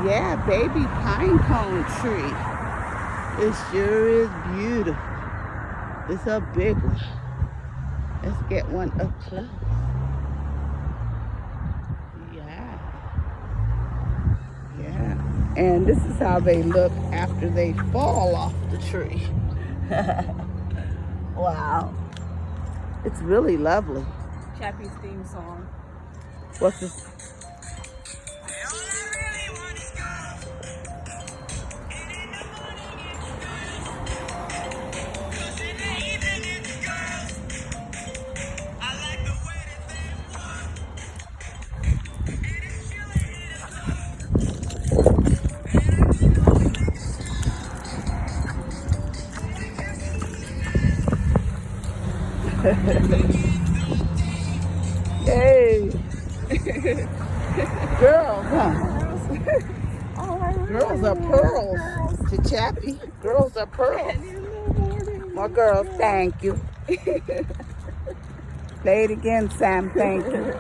Yeah, baby pine cone tree. It sure is beautiful. It's a big one. Let's get one up close. Yeah. Yeah. And this is how they look after they fall off the tree. Wow. It's really lovely. Chappie's theme song. What's this? Hey. Girls, huh? Girls are pearls to Chappie. Girls are pearls. More girls, thank you. Play it again, Sam, thank you.